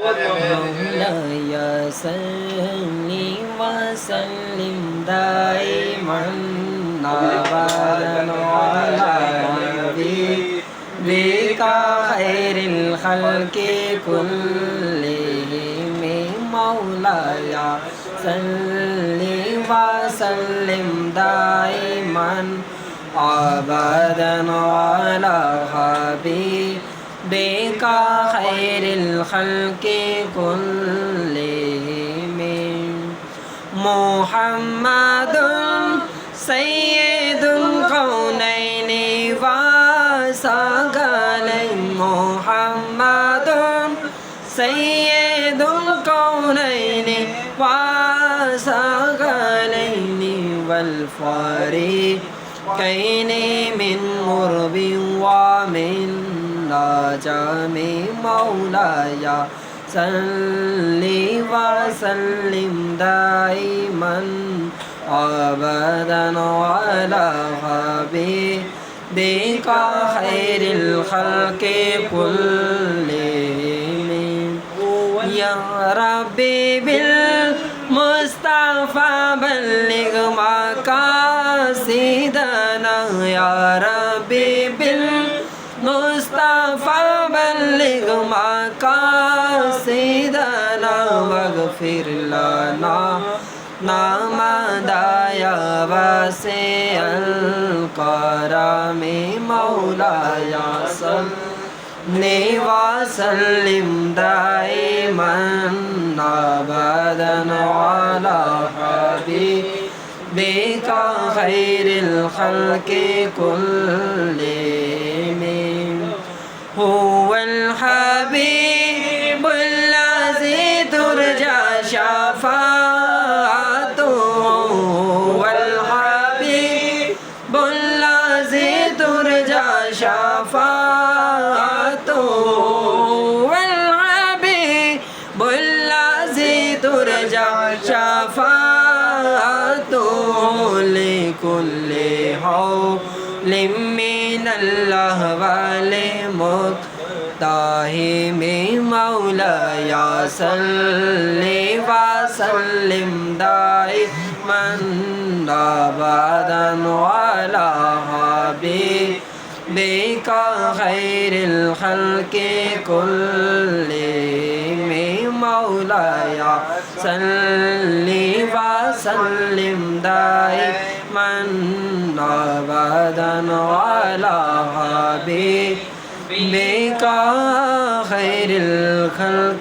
مولاي صل وسلم دائما أبدا على حبيبك خير الخلق كلهم مولاي صل وسلم دائما أبدا على حبيبك خير الخلق كلهم محمد سيد الكونين وثقلين محمد سيد الكونين وثقلين والفريقين من قرب ومن نجم مولاي صل وسلم دائما أبدا على حبيبك خير الخلق كلهم يا ربي بالمصطفى بلغ مقاصدنا يا ربي بالمصطفى بلغ مقاصدنا واغفر لنا مدايا واسع الكرم مولاي صل وسلم دائما أبدا على حبيبك خير الخلق كلهم هو الحبيب الذي ترجى شفاعته هو الحبيب الذي ترجى شفاعته والحبيب الذي ترجى شفاعته لكل حول من الله ولمقتهم مولاي صل وسلم دائما أبدا على حبيبك خير الخلق كلهم مولاي صل وسلم دائما أبدا على حبيبك خير الخلق